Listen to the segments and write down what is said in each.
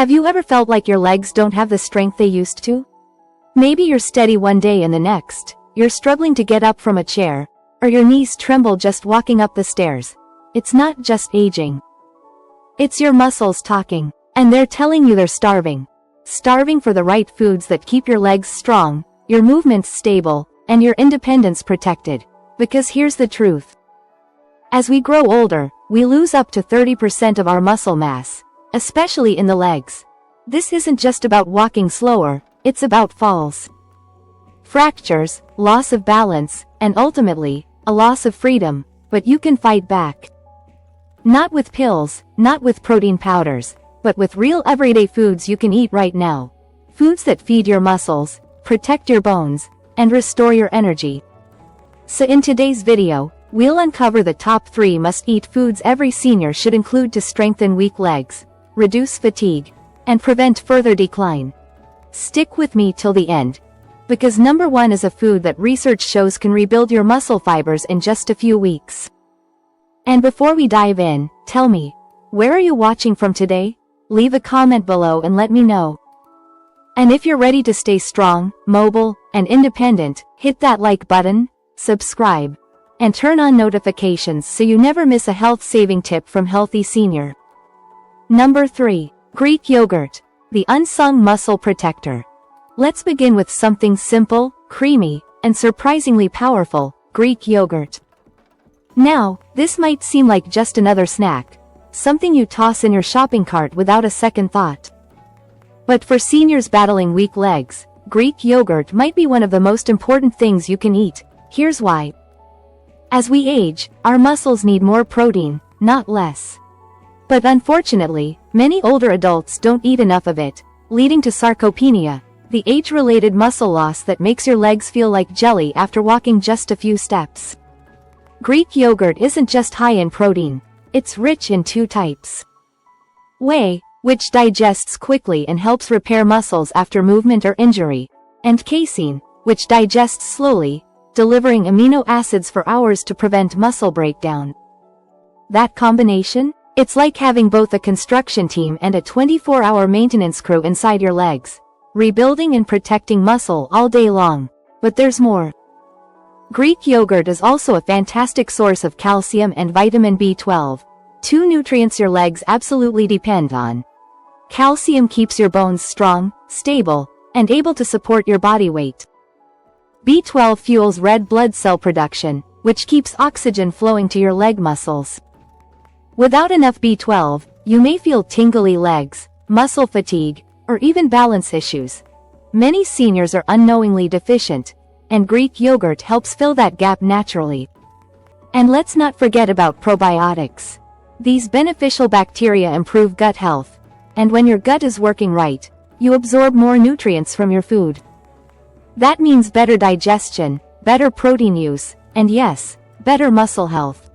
Have you ever felt like your legs don't have the strength they used to? Maybe you're steady one day and the next, you're struggling to get up from a chair, or your knees tremble just walking up the stairs. It's not just aging. It's your muscles talking, and they're telling you they're starving. Starving for the right foods that keep your legs strong, your movements stable, and your independence protected. Because here's the truth. As we grow older, we lose up to 30% of our muscle mass, especially in the legs. This isn't just about walking slower, it's about falls, fractures, loss of balance, and ultimately, a loss of freedom, but you can fight back. Not with pills, not with protein powders, but with real everyday foods you can eat right now. Foods that feed your muscles, protect your bones, and restore your energy. So in today's video, we'll uncover the top 3 must-eat foods every senior should include to strengthen weak legs, reduce fatigue, and prevent further decline. Stick with me till the end. Because number 1 is a food that research shows can rebuild your muscle fibers in just a few weeks. And before we dive in, tell me, where are you watching from today? Leave a comment below and let me know. And if you're ready to stay strong, mobile, and independent, hit that like button, subscribe, and turn on notifications so you never miss a health-saving tip from Healthy Senior. Number 3. Greek yogurt, the unsung muscle protector. Let's begin with something simple, creamy, and surprisingly powerful, Greek yogurt. Now, this might seem like just another snack, something you toss in your shopping cart without a second thought. But for seniors battling weak legs, Greek yogurt might be one of the most important things you can eat. Here's why. As we age, our muscles need more protein, not less. But unfortunately, many older adults don't eat enough of it, leading to sarcopenia, the age-related muscle loss that makes your legs feel like jelly after walking just a few steps. Greek yogurt isn't just high in protein, it's rich in 2 types. Whey, which digests quickly and helps repair muscles after movement or injury, and casein, which digests slowly, delivering amino acids for hours to prevent muscle breakdown. That combination? It's like having both a construction team and a 24-hour maintenance crew inside your legs, rebuilding and protecting muscle all day long. But there's more. Greek yogurt is also a fantastic source of calcium and vitamin B12, 2 nutrients your legs absolutely depend on. Calcium keeps your bones strong, stable, and able to support your body weight. B12 fuels red blood cell production, which keeps oxygen flowing to your leg muscles. Without enough B12, you may feel tingly legs, muscle fatigue, or even balance issues. Many seniors are unknowingly deficient, and Greek yogurt helps fill that gap naturally. And let's not forget about probiotics. These beneficial bacteria improve gut health, and when your gut is working right, you absorb more nutrients from your food. That means better digestion, better protein use, and yes, better muscle health.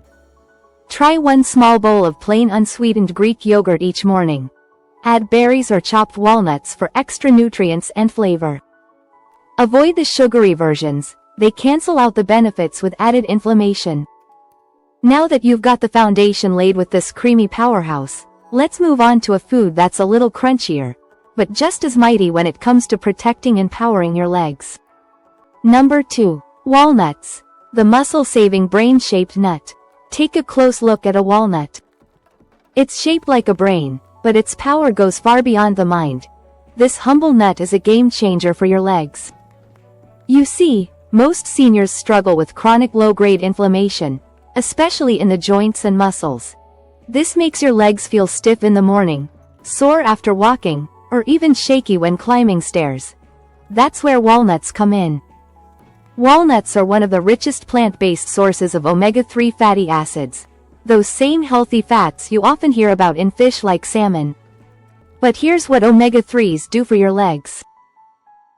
Try 1 small bowl of plain unsweetened Greek yogurt each morning. Add berries or chopped walnuts for extra nutrients and flavor. Avoid the sugary versions, they cancel out the benefits with added inflammation. Now that you've got the foundation laid with this creamy powerhouse, let's move on to a food that's a little crunchier, but just as mighty when it comes to protecting and powering your legs. Number 2. Walnuts, the muscle-saving brain-shaped nut. Take a close look at a walnut. It's shaped like a brain, but its power goes far beyond the mind. This humble nut is a game-changer for your legs. You see, most seniors struggle with chronic low-grade inflammation, especially in the joints and muscles. This makes your legs feel stiff in the morning, sore after walking, or even shaky when climbing stairs. That's where walnuts come in. Walnuts are one of the richest plant-based sources of omega-3 fatty acids, those same healthy fats you often hear about in fish like salmon. But here's what omega-3s do for your legs.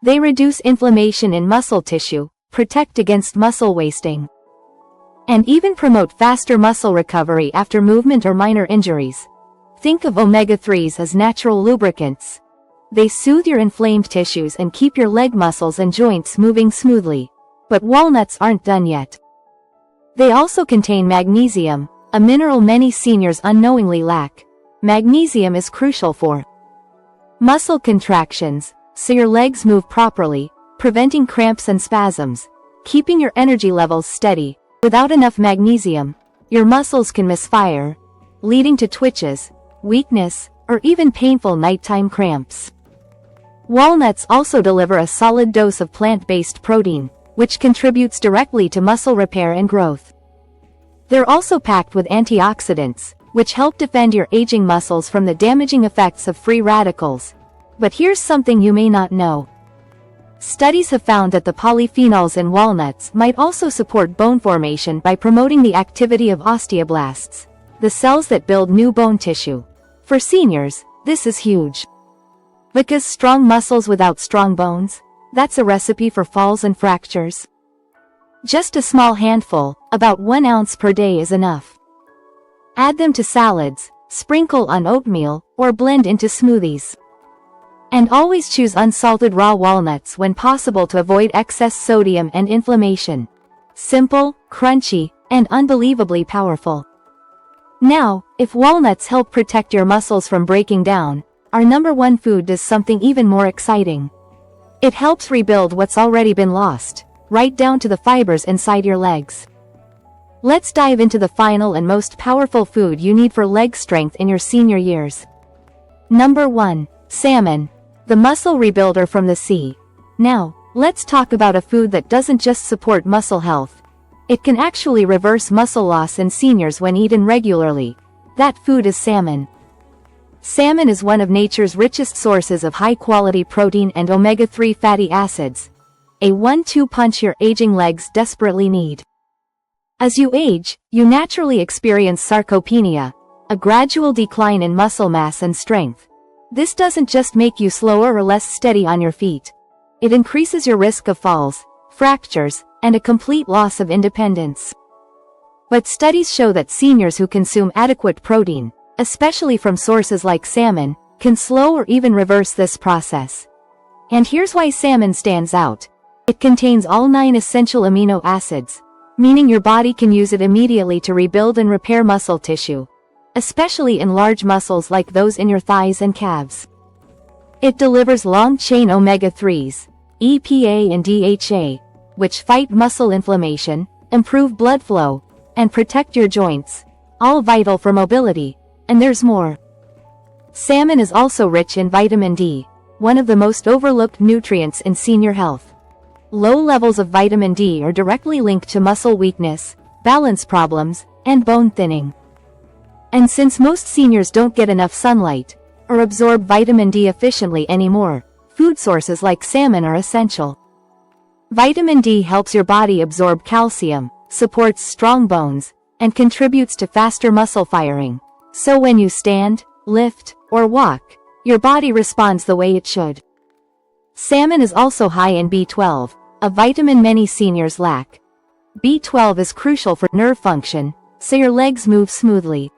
They reduce inflammation in muscle tissue, protect against muscle wasting, and even promote faster muscle recovery after movement or minor injuries. Think of omega-3s as natural lubricants. They soothe your inflamed tissues and keep your leg muscles and joints moving smoothly. But walnuts aren't done yet. They also contain magnesium, a mineral many seniors unknowingly lack. Magnesium is crucial for Muscle contractions, so your legs move properly, preventing cramps and spasms, keeping your energy levels steady. Without enough magnesium, your muscles can misfire, leading to twitches, weakness, or even painful nighttime cramps. Walnuts also deliver a solid dose of plant-based protein, which contributes directly to muscle repair and growth. They're also packed with antioxidants, which help defend your aging muscles from the damaging effects of free radicals. But here's something you may not know. Studies have found that the polyphenols in walnuts might also support bone formation by promoting the activity of osteoblasts, the cells that build new bone tissue. For seniors, this is huge. Because strong muscles without strong bones, that's a recipe for falls and fractures. Just a small handful, about 1 ounce per day, is enough. Add them to salads, sprinkle on oatmeal, or blend into smoothies. And always choose unsalted raw walnuts when possible to avoid excess sodium and inflammation. Simple, crunchy, and unbelievably powerful. Now, if walnuts help protect your muscles from breaking down, our number one food does something even more exciting. It helps rebuild what's already been lost, right down to the fibers inside your legs. Let's dive into the final and most powerful food you need for leg strength in your senior years. Number 1. Salmon, the muscle rebuilder from the sea. Now, let's talk about a food that doesn't just support muscle health. It can actually reverse muscle loss in seniors when eaten regularly. That food is salmon. Salmon is one of nature's richest sources of high-quality protein and omega-3 fatty acids. A 1-2 punch your aging legs desperately need. As you age, you naturally experience sarcopenia, a gradual decline in muscle mass and strength. This doesn't just make you slower or less steady on your feet. It increases your risk of falls, fractures, and a complete loss of independence. But studies show that seniors who consume adequate protein, especially from sources like salmon, can slow or even reverse this process. And here's why salmon stands out. It contains all 9 essential amino acids, meaning your body can use it immediately to rebuild and repair muscle tissue, especially in large muscles like those in your thighs and calves. It delivers long-chain omega-3s, EPA and DHA, which fight muscle inflammation, improve blood flow, and protect your joints, all vital for mobility. And there's more. Salmon is also rich in vitamin D, one of the most overlooked nutrients in senior health. Low levels of vitamin D are directly linked to muscle weakness, balance problems, and bone thinning. And since most seniors don't get enough sunlight, or absorb vitamin D efficiently anymore, food sources like salmon are essential. Vitamin D helps your body absorb calcium, supports strong bones, and contributes to faster muscle firing. So when you stand, lift, or walk, your body responds the way it should. Salmon is also high in B12, a vitamin many seniors lack. B12 is crucial for nerve function, so your legs move smoothly.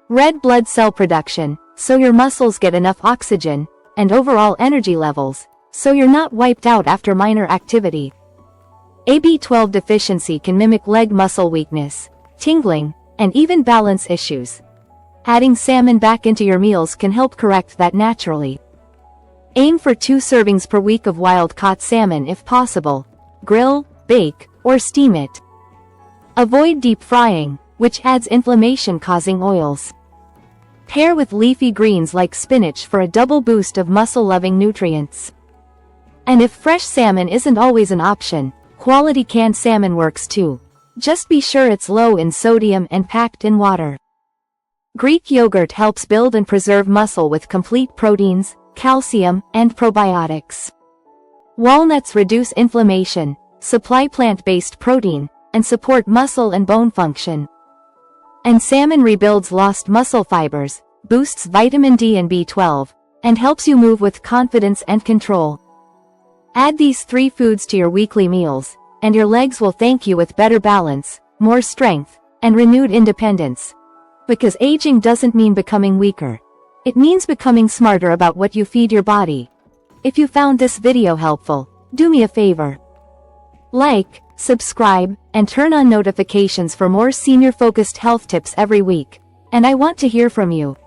Red blood cell production, so your muscles get enough oxygen, and overall energy levels, so you're not wiped out after minor activity. A B12 deficiency can mimic leg muscle weakness, tingling, and even balance issues. Adding salmon back into your meals can help correct that naturally. Aim for 2 servings per week of wild-caught salmon if possible. Grill, bake, or steam it. Avoid deep frying, which adds inflammation-causing oils. Pair with leafy greens like spinach for a double boost of muscle-loving nutrients. And if fresh salmon isn't always an option, quality canned salmon works too. Just be sure it's low in sodium and packed in water. Greek yogurt helps build and preserve muscle with complete proteins, calcium, and probiotics. Walnuts reduce inflammation, supply plant-based protein, and support muscle and bone function. And salmon rebuilds lost muscle fibers, boosts vitamin D and B12, and helps you move with confidence and control. Add these 3 foods to your weekly meals, and your legs will thank you with better balance, more strength, and renewed independence. Because aging doesn't mean becoming weaker. It means becoming smarter about what you feed your body. If you found this video helpful, do me a favor. Like, subscribe, and turn on notifications for more senior-focused health tips every week. And I want to hear from you.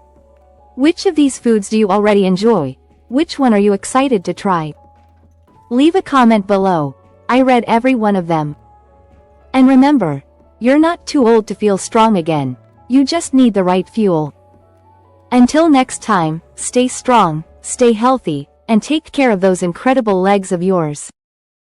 Which of these foods do you already enjoy? Which one are you excited to try? Leave a comment below. I read every one of them. And remember, you're not too old to feel strong again. You just need the right fuel. Until next time, stay strong, stay healthy, and take care of those incredible legs of yours.